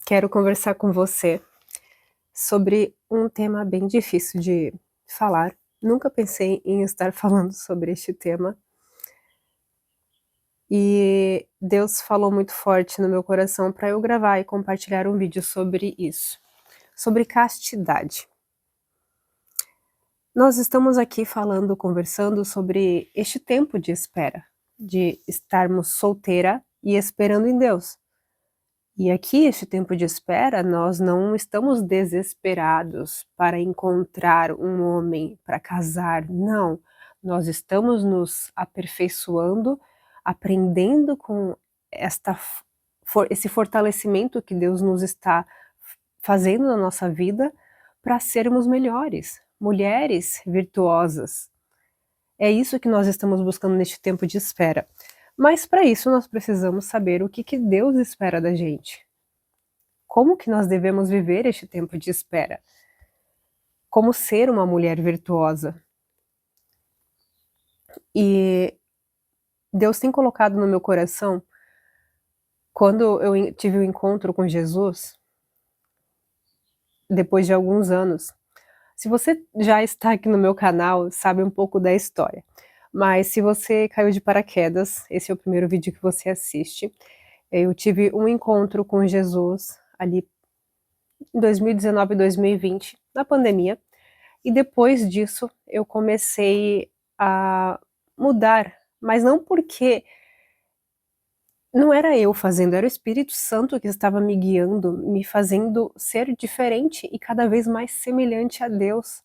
quero conversar com você sobre um tema bem difícil de falar. Nunca pensei em estar falando sobre este tema e Deus falou muito forte no meu coração para eu gravar e compartilhar um vídeo sobre isso, sobre castidade. Nós estamos aqui falando, conversando sobre este tempo de espera, de estarmos solteira e esperando em Deus. E aqui, este tempo de espera, nós não estamos desesperados para encontrar um homem para casar, não. Nós estamos nos aperfeiçoando, aprendendo com esse fortalecimento que Deus nos está fazendo na nossa vida para sermos melhores, mulheres virtuosas. É isso que nós estamos buscando neste tempo de espera. Mas para isso nós precisamos saber o que Deus espera da gente. Como que nós devemos viver este tempo de espera? Como ser uma mulher virtuosa? E Deus tem colocado no meu coração, quando eu tive o encontro com Jesus, depois de alguns anos. Se você já está aqui no meu canal, sabe um pouco da história. Mas se você caiu de paraquedas, esse é o primeiro vídeo que você assiste. Eu tive um encontro com Jesus ali em 2019 e 2020, na pandemia, e depois disso eu comecei a mudar, mas não porque não era eu fazendo, era o Espírito Santo que estava me guiando, me fazendo ser diferente e cada vez mais semelhante a Deus.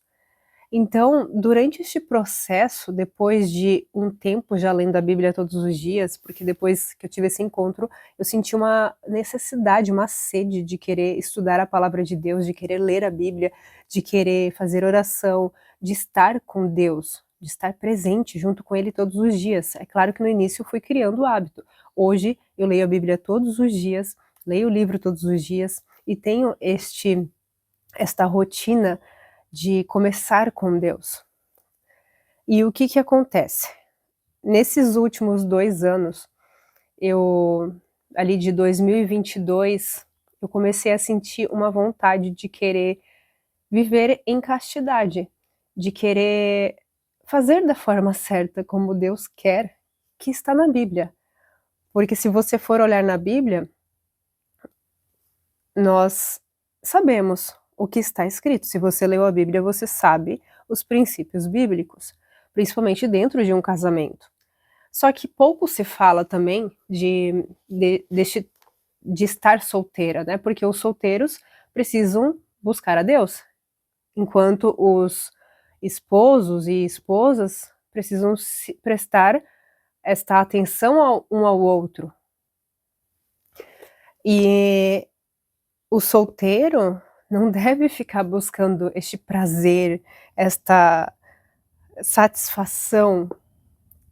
Então, durante este processo, depois de um tempo já lendo a Bíblia todos os dias, porque depois que eu tive esse encontro, eu senti uma necessidade, uma sede de querer estudar a palavra de Deus, de querer ler a Bíblia, de querer fazer oração, de estar com Deus, de estar presente junto com Ele todos os dias. É claro que no início eu fui criando o hábito. Hoje eu leio a Bíblia todos os dias, leio o livro todos os dias e tenho esta rotina de começar com Deus. E o que acontece? Nesses últimos 2 anos, ali de 2022, eu comecei a sentir uma vontade de querer viver em castidade, de querer fazer da forma certa, como Deus quer, que está na Bíblia. Porque se você for olhar na Bíblia, nós sabemos o que está escrito. Se você leu a Bíblia, você sabe os princípios bíblicos, principalmente dentro de um casamento. Só que pouco se fala também de estar solteira, né? Porque os solteiros precisam buscar a Deus, enquanto os esposos e esposas precisam prestar esta atenção um ao outro. E o solteiro não deve ficar buscando este prazer, esta satisfação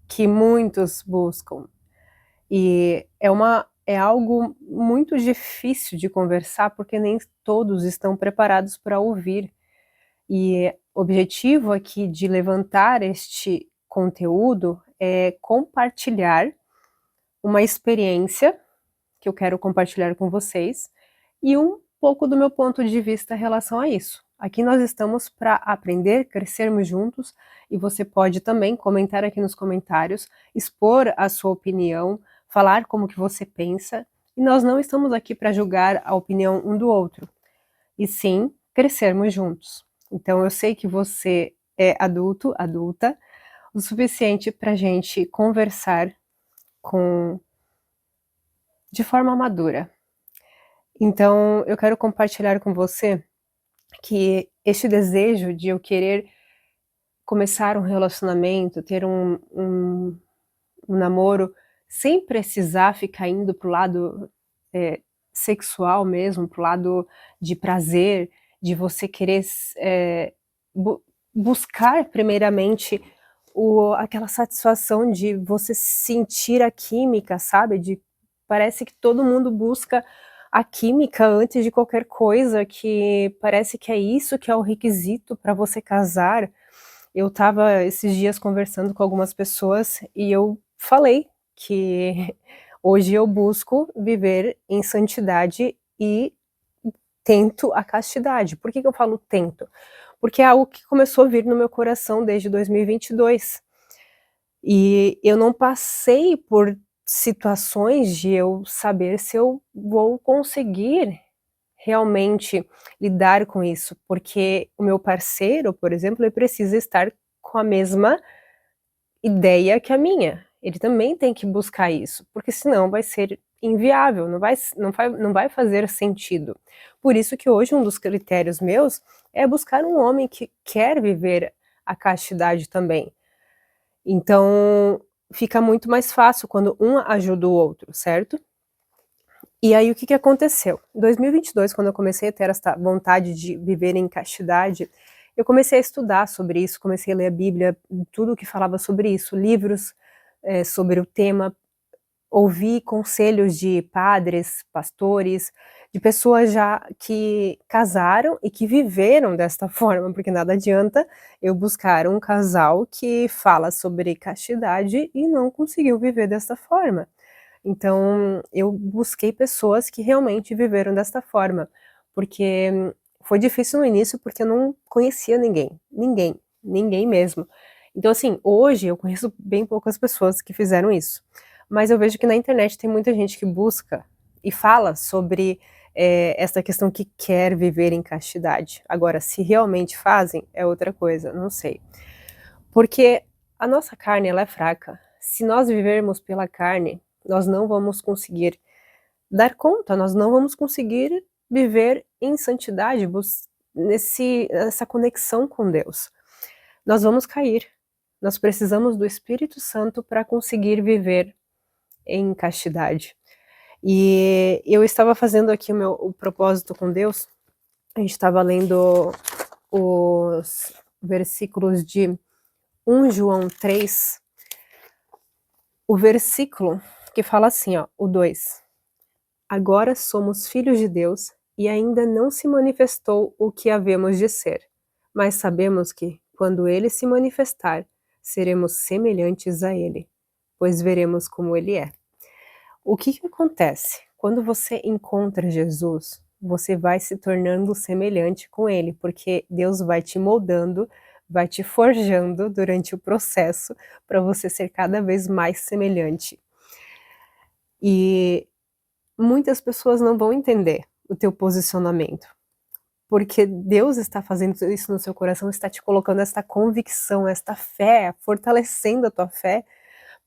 que muitos buscam. E é algo muito difícil de conversar, porque nem todos estão preparados para ouvir. E o objetivo aqui de levantar este conteúdo é compartilhar uma experiência que eu quero compartilhar com vocês e um pouco do meu ponto de vista em relação a isso. Aqui nós estamos para aprender, crescermos juntos, e você pode também comentar aqui nos comentários, expor a sua opinião, falar como que você pensa, e nós não estamos aqui para julgar a opinião um do outro, e sim crescermos juntos. Então eu sei que você é adulto, adulta, o suficiente para a gente conversar de forma madura. Então, eu quero compartilhar com você que este desejo de eu querer começar um relacionamento, ter um namoro, sem precisar ficar indo para o lado sexual mesmo, para o lado de prazer, de você querer buscar primeiramente aquela satisfação de você sentir a química, sabe? Parece que todo mundo busca a química antes de qualquer coisa, que parece que é isso que é o requisito para você casar. Eu estava esses dias conversando com algumas pessoas e eu falei que hoje eu busco viver em santidade e tento a castidade. Por que que eu falo tento? Porque é algo que começou a vir no meu coração desde 2022. E eu não passei por situações de eu saber se eu vou conseguir realmente lidar com isso, porque o meu parceiro, por exemplo, ele precisa estar com a mesma ideia que a minha. Ele também tem que buscar isso, porque senão vai ser inviável, não vai fazer sentido. Por isso que hoje um dos critérios meus é buscar um homem que quer viver a castidade também. Então, fica muito mais fácil quando um ajuda o outro, certo? E aí o que que aconteceu? Em 2022, quando eu comecei a ter essa vontade de viver em castidade, eu comecei a estudar sobre isso, comecei a ler a Bíblia, tudo que falava sobre isso, livros, sobre o tema, ouvi conselhos de padres, pastores, de pessoas já que casaram e que viveram desta forma, porque nada adianta eu buscar um casal que fala sobre castidade e não conseguiu viver desta forma. Então, eu busquei pessoas que realmente viveram desta forma, porque foi difícil no início, porque eu não conhecia ninguém, ninguém, ninguém mesmo. Então, assim, hoje eu conheço bem poucas pessoas que fizeram isso, mas eu vejo que na internet tem muita gente que busca e fala sobre essa questão que quer viver em castidade. Agora, se realmente fazem, é outra coisa, não sei. Porque a nossa carne, ela é fraca. Se nós vivermos pela carne, nós não vamos conseguir dar conta, nós não vamos conseguir viver em santidade, nessa conexão com Deus. Nós vamos cair. Nós precisamos do Espírito Santo para conseguir viver em castidade. E eu estava fazendo aqui o propósito com Deus, a gente estava lendo os versículos de 1 João 3, o versículo que fala assim, ó, o 2: agora somos filhos de Deus e ainda não se manifestou o que havemos de ser, mas sabemos que, quando ele se manifestar, seremos semelhantes a ele, pois veremos como ele é. O que que acontece? Quando você encontra Jesus, você vai se tornando semelhante com ele, porque Deus vai te moldando, vai te forjando durante o processo para você ser cada vez mais semelhante. E muitas pessoas não vão entender o teu posicionamento, porque Deus está fazendo isso no seu coração, está te colocando esta convicção, esta fé, fortalecendo a tua fé,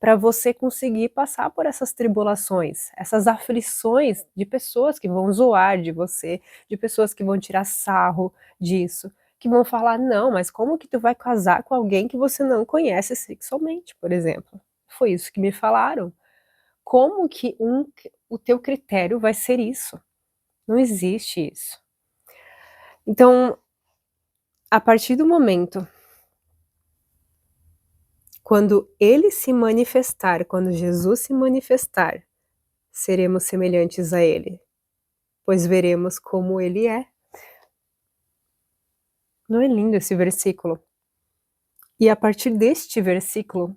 para você conseguir passar por essas tribulações, essas aflições de pessoas que vão zoar de você, de pessoas que vão tirar sarro disso, que vão falar: não, mas como que tu vai casar com alguém que você não conhece sexualmente, por exemplo? Foi isso que me falaram. Como que o teu critério vai ser isso? Não existe isso. Então, a partir do momento quando ele se manifestar, quando Jesus se manifestar, seremos semelhantes a ele, pois veremos como ele é. Não é lindo esse versículo? E a partir deste versículo,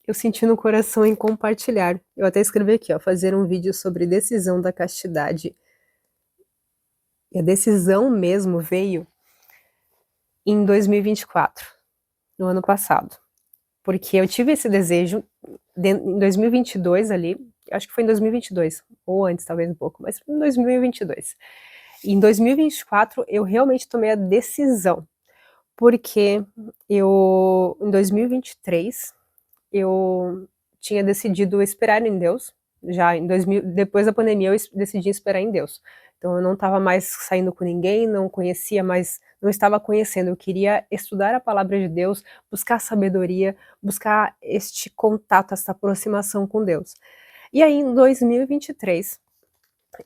eu senti no coração em compartilhar. Eu até escrevi aqui, ó, fazer um vídeo sobre decisão da castidade. E a decisão mesmo veio em 2024, no ano passado. Porque eu tive esse desejo em 2022 ali, acho que foi em 2022, ou antes talvez um pouco, mas em 2022. E em 2024 eu realmente tomei a decisão, porque em 2023, eu tinha decidido esperar em Deus, já depois da pandemia eu decidi esperar em Deus. Então eu não estava mais saindo com ninguém, não conhecia mais, não estava conhecendo, eu queria estudar a palavra de Deus, buscar sabedoria, buscar este contato, essa aproximação com Deus. E aí em 2023,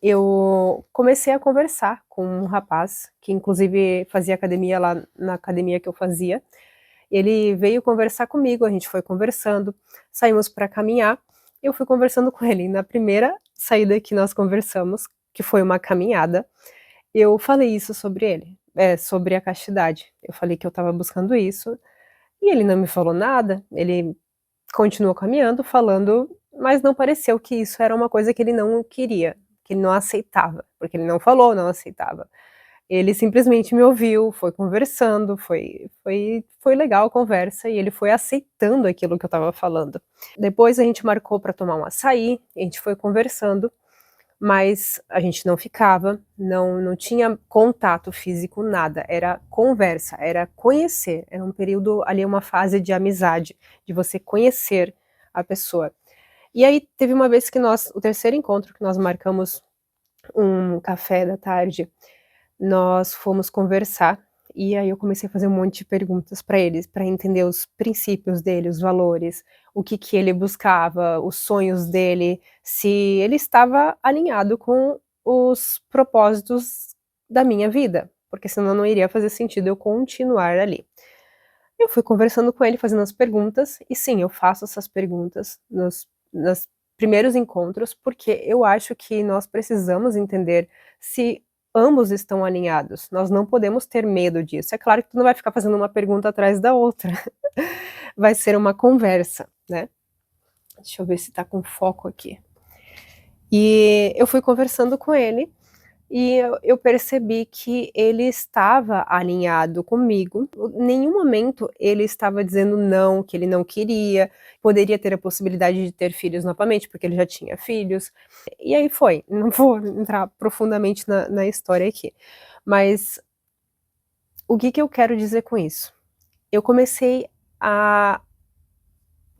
eu comecei a conversar com um rapaz, que inclusive fazia academia lá na academia que eu fazia. Ele veio conversar comigo, a gente foi conversando, saímos para caminhar, eu fui conversando com ele. Na primeira saída que nós conversamos, que foi uma caminhada, eu falei isso sobre ele, sobre a castidade. Eu falei que eu estava buscando isso, e ele não me falou nada, ele continuou caminhando, falando, mas não pareceu que isso era uma coisa que ele não queria, que ele não aceitava, porque ele não falou, não aceitava. Ele simplesmente me ouviu, foi conversando, foi legal a conversa e ele foi aceitando aquilo que eu estava falando. Depois a gente marcou para tomar um açaí, a gente foi conversando, mas a gente não ficava, não tinha contato físico, nada, era conversa, era conhecer, era um período ali, uma fase de amizade, de você conhecer a pessoa. E aí teve uma vez que o terceiro encontro que nós marcamos um café da tarde, nós fomos conversar, e aí eu comecei a fazer um monte de perguntas para eles, para entender os princípios dele, os valores, o que que ele buscava, os sonhos dele, se ele estava alinhado com os propósitos da minha vida, porque senão não iria fazer sentido eu continuar ali. Eu fui conversando com ele, fazendo as perguntas, e sim, eu faço essas perguntas nos primeiros encontros, porque eu acho que nós precisamos entender se ambos estão alinhados, nós não podemos ter medo disso. É claro que tu não vai ficar fazendo uma pergunta atrás da outra, vai ser uma conversa, né. Deixa eu ver se tá com foco aqui. E eu fui conversando com ele, e eu percebi que ele estava alinhado comigo, nenhum momento ele estava dizendo não, que ele não queria, poderia ter a possibilidade de ter filhos novamente, porque ele já tinha filhos, e aí foi, não vou entrar profundamente na história aqui. Mas o que que eu quero dizer com isso? Eu comecei a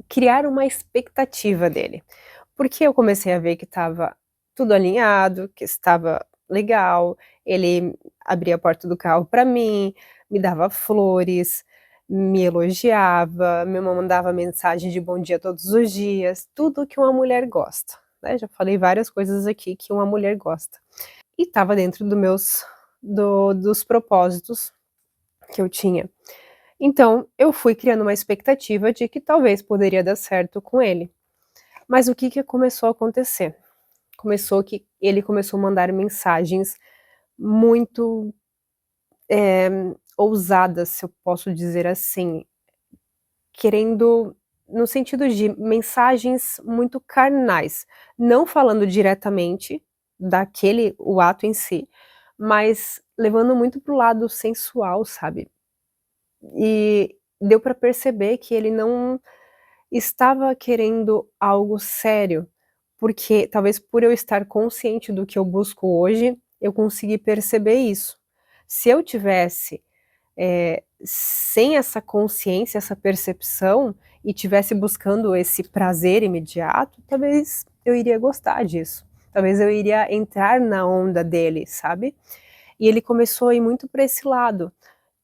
criar uma expectativa dele, porque eu comecei a ver que estava tudo alinhado, que estava legal, ele abria a porta do carro para mim, me dava flores, me elogiava, me mandava mensagem de bom dia todos os dias, tudo que uma mulher gosta, né, já falei várias coisas aqui que uma mulher gosta. E estava dentro dos propósitos que eu tinha. Então, eu fui criando uma expectativa de que talvez poderia dar certo com ele. Mas o que que começou a acontecer? Começou que ele começou a mandar mensagens muito, ousadas, se eu posso dizer assim, querendo no sentido de mensagens muito carnais, não falando diretamente daquele o ato em si, mas levando muito para o lado sensual, sabe. E deu para perceber que ele não estava querendo algo sério, porque talvez por eu estar consciente do que eu busco hoje, eu consegui perceber isso. Se eu tivesse, sem essa consciência, essa percepção, e tivesse buscando esse prazer imediato, talvez eu iria gostar disso. Talvez eu iria entrar na onda dele, sabe. E ele começou a ir muito para esse lado,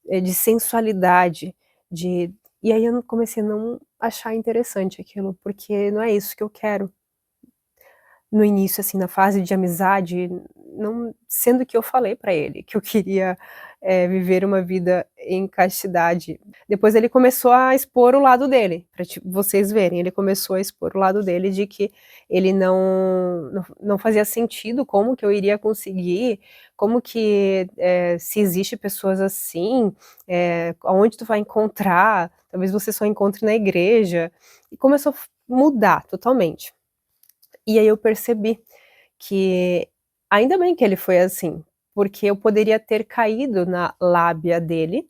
de sensualidade, de e aí eu comecei a não achar interessante aquilo, porque não é isso que eu quero. No início, assim, na fase de amizade, não sendo que eu falei pra ele que eu queria, viver uma vida em castidade. Depois ele começou a expor o lado dele, pra vocês verem, ele começou a expor o lado dele de que ele não fazia sentido, como que eu iria conseguir, como que, se existe pessoas assim, aonde tu vai encontrar, talvez você só encontre na igreja, e começou a mudar totalmente. E aí eu percebi que ainda bem que ele foi assim, porque eu poderia ter caído na lábia dele,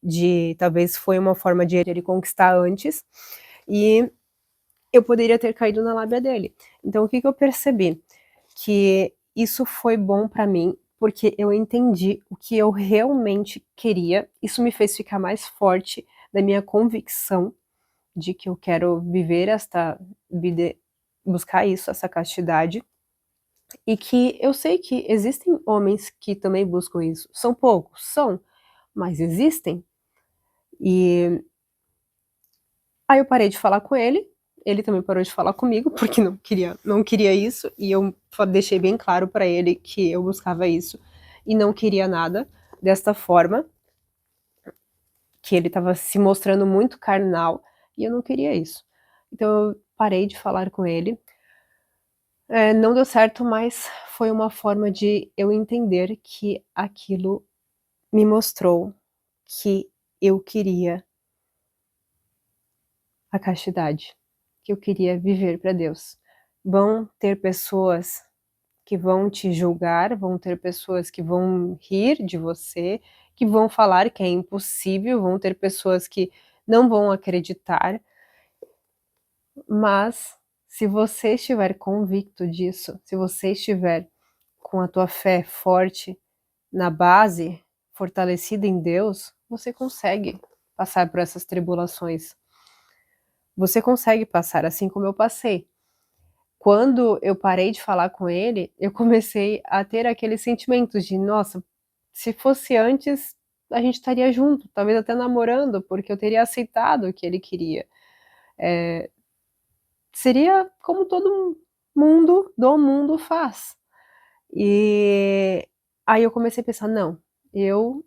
de talvez foi uma forma de ele conquistar antes, e eu poderia ter caído na lábia dele. Então o que que eu percebi? Que isso foi bom pra mim, porque eu entendi o que eu realmente queria, isso me fez ficar mais forte da minha convicção de que eu quero viver esta vida, buscar isso, essa castidade, e que eu sei que existem homens que também buscam isso. São poucos? São, mas existem. E aí eu parei de falar com ele também parou de falar comigo, porque não queria isso, e eu deixei bem claro pra ele que eu buscava isso e não queria nada desta forma, que ele estava se mostrando muito carnal, e eu não queria isso. Então eu parei de falar com ele. Não deu certo, mas foi uma forma de eu entender que aquilo me mostrou que eu queria a castidade, que eu queria viver para Deus. Vão ter pessoas que vão te julgar, vão ter pessoas que vão rir de você, que vão falar que é impossível, vão ter pessoas que não vão acreditar, mas se você estiver convicto disso, se você estiver com a tua fé forte na base, fortalecida em Deus, você consegue passar por essas tribulações. Você consegue passar, assim como eu passei. Quando eu parei de falar com ele, eu comecei a ter aqueles sentimentos de: "Nossa, se fosse antes, a gente estaria junto, talvez até namorando, porque eu teria aceitado o que ele queria". Seria como todo mundo do mundo faz. E aí eu comecei a pensar: "Não, eu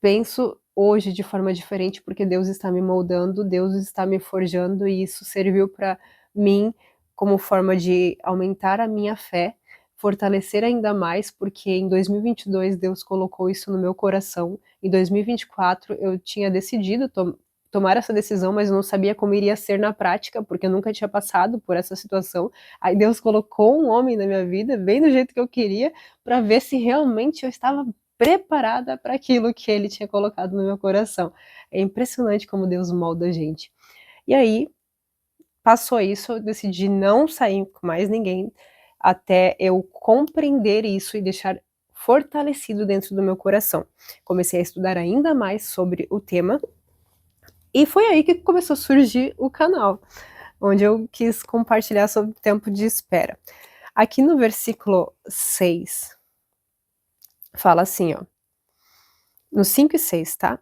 penso hoje de forma diferente, porque Deus está me moldando, Deus está me forjando e isso serviu para mim como forma de aumentar a minha fé, fortalecer ainda mais, porque em 2022 Deus colocou isso no meu coração. Em 2024 eu tinha decidido tomar essa decisão, mas eu não sabia como iria ser na prática, porque eu nunca tinha passado por essa situação. Aí Deus colocou um homem na minha vida, bem do jeito que eu queria, para ver se realmente eu estava preparada para aquilo que ele tinha colocado no meu coração. É impressionante como Deus molda a gente. E aí, passou isso, eu decidi não sair com mais ninguém, até eu compreender isso e deixar fortalecido dentro do meu coração. Comecei a estudar ainda mais sobre o tema, e foi aí que começou a surgir o canal, onde eu quis compartilhar sobre o tempo de espera. Aqui no versículo 6, fala assim, ó, no 5 e 6, tá?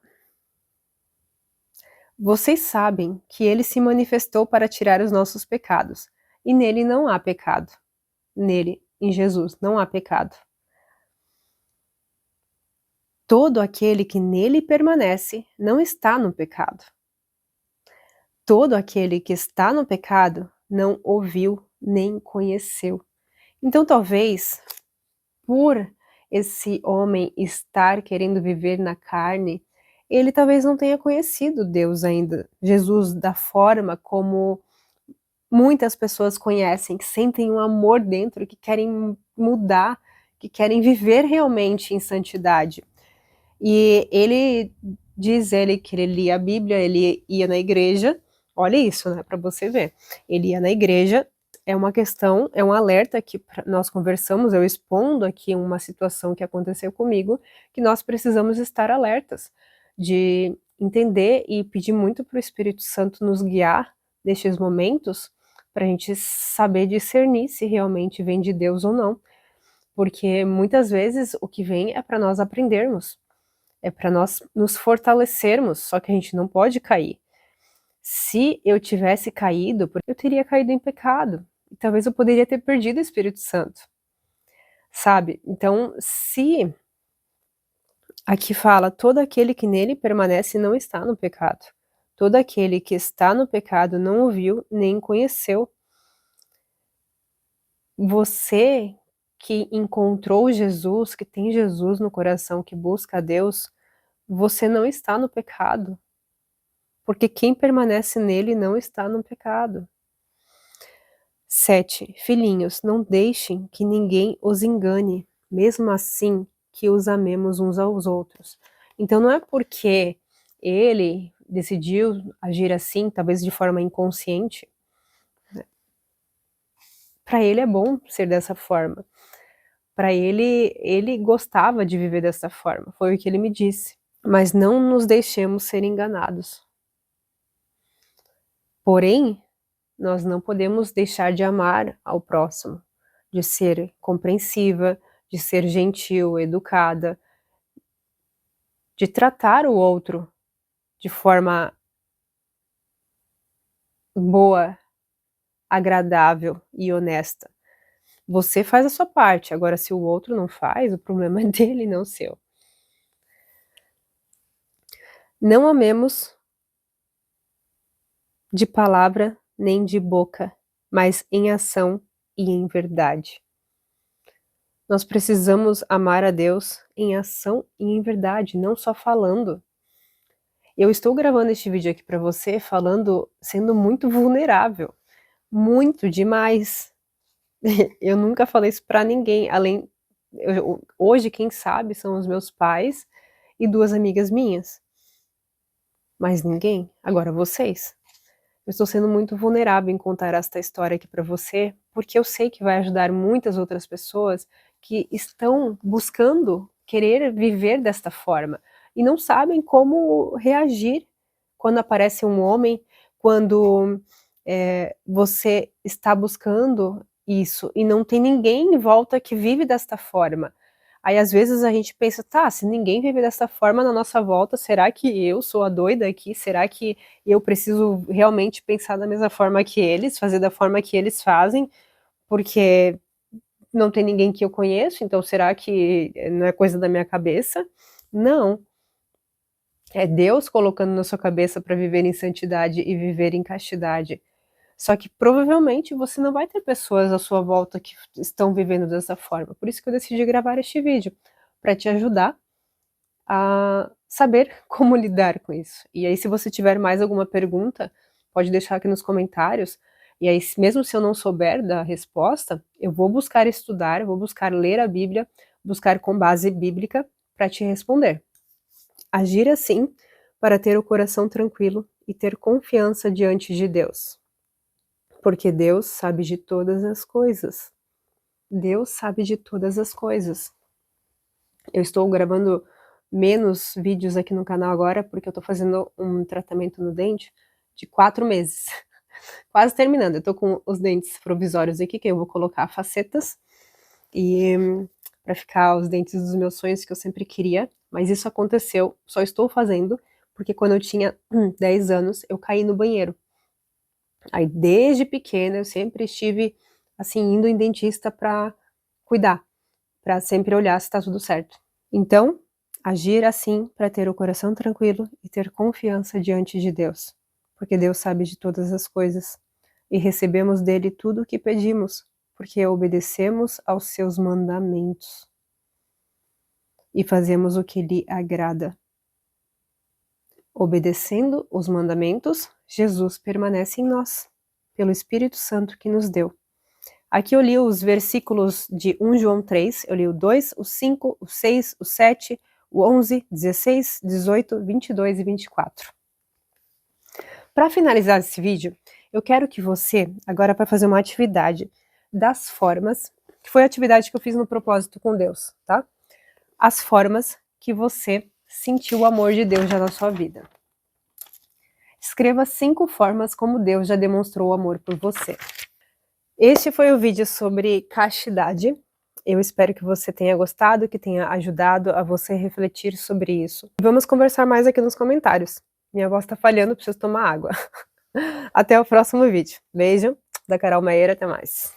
Vocês sabem que ele se manifestou para tirar os nossos pecados, e nele não há pecado. Nele, em Jesus, não há pecado. Todo aquele que nele permanece não está no pecado. Todo aquele que está no pecado não ouviu nem conheceu. Então, talvez, por esse homem estar querendo viver na carne, ele talvez não tenha conhecido Deus ainda, Jesus, da forma como muitas pessoas conhecem, que sentem um amor dentro, que querem mudar, que querem viver realmente em santidade. E ele diz ele que ele lia a Bíblia, ele ia na igreja, olha isso, né, para você ver. Ele ia na igreja, é uma questão, é um alerta que nós conversamos, eu expondo aqui uma situação que aconteceu comigo, que nós precisamos estar alertas, de entender e pedir muito para o Espírito Santo nos guiar nestes momentos, para a gente saber discernir se realmente vem de Deus ou não, porque muitas vezes o que vem é para nós aprendermos, é para nós nos fortalecermos, só que a gente não pode cair. Se eu tivesse caído, eu teria caído em pecado, e talvez eu poderia ter perdido o Espírito Santo, sabe? Então, se aqui fala: todo aquele que nele permanece não está no pecado. Todo aquele que está no pecado não ouviu nem conheceu. Você que encontrou Jesus, que tem Jesus no coração, que busca a Deus, você não está no pecado, porque quem permanece nele não está no pecado. 7. Filhinhos, não deixem que ninguém os engane, mesmo assim que os amemos uns aos outros. Então não é porque ele decidiu agir assim, talvez de forma inconsciente, para ele é bom ser dessa forma. Para ele, ele gostava de viver dessa forma, foi o que ele me disse. Mas não nos deixemos ser enganados. Porém, nós não podemos deixar de amar ao próximo, de ser compreensiva, de ser gentil, educada, de tratar o outro de forma boa, agradável e honesta. Você faz a sua parte, agora se o outro não faz, o problema é dele, não seu. Não amemos de palavra nem de boca, mas em ação e em verdade. Nós precisamos amar a Deus em ação e em verdade, não só falando. Eu estou gravando este vídeo aqui para você falando, sendo muito vulnerável, muito demais. Eu nunca falei isso pra ninguém, hoje quem sabe são os meus pais e 2 amigas minhas, mais ninguém. Agora vocês. Eu estou sendo muito vulnerável em contar esta história aqui para você, porque eu sei que vai ajudar muitas outras pessoas que estão buscando querer viver desta forma e não sabem como reagir quando aparece um homem, quando você está buscando isso e não tem ninguém em volta que vive desta forma. Aí às vezes a gente pensa, tá, se ninguém vive dessa forma na nossa volta, será que eu sou a doida aqui? Será que eu preciso realmente pensar da mesma forma que eles, fazer da forma que eles fazem, porque não tem ninguém que eu conheço, então será que não é coisa da minha cabeça? Não, é Deus colocando na sua cabeça para viver em santidade e viver em castidade. Só que provavelmente você não vai ter pessoas à sua volta que estão vivendo dessa forma. Por isso que eu decidi gravar este vídeo, para te ajudar a saber como lidar com isso. E aí, se você tiver mais alguma pergunta, pode deixar aqui nos comentários. E aí, mesmo se eu não souber da resposta, eu vou buscar estudar, eu vou buscar ler a Bíblia, buscar com base bíblica para te responder. Agir assim para ter o coração tranquilo e ter confiança diante de Deus. Porque Deus sabe de todas as coisas. Deus sabe de todas as coisas. Eu estou gravando menos vídeos aqui no canal agora, porque eu tô fazendo um tratamento no dente de 4 meses. Quase terminando, eu tô com os dentes provisórios aqui, que eu vou colocar facetas, e pra ficar os dentes dos meus sonhos que eu sempre queria, mas isso aconteceu, só estou fazendo, porque quando eu tinha 10 anos, eu caí no banheiro. Aí desde pequena eu sempre estive, assim, indo em dentista pra cuidar, pra sempre olhar se tá tudo certo. Então, agir assim para ter o coração tranquilo e ter confiança diante de Deus, porque Deus sabe de todas as coisas e recebemos dele tudo o que pedimos, porque obedecemos aos seus mandamentos e fazemos o que lhe agrada. Obedecendo os mandamentos, Jesus permanece em nós, pelo Espírito Santo que nos deu. Aqui eu li os versículos de 1 João 3, eu li o 2, o 5, o 6, o 7, o 11, 16, 18, 22 e 24. Para finalizar esse vídeo, eu quero que você agora vai fazer uma atividade das formas, que foi a atividade que eu fiz no propósito com Deus, tá? As formas que você sentiu o amor de Deus já na sua vida. Escreva 5 formas como Deus já demonstrou o amor por você. Este foi o vídeo sobre castidade. Eu espero que você tenha gostado, que tenha ajudado a você refletir sobre isso. Vamos conversar mais aqui nos comentários. Minha voz tá falhando, preciso tomar água. Até o próximo vídeo. Beijo, da Carol Maieira, até mais.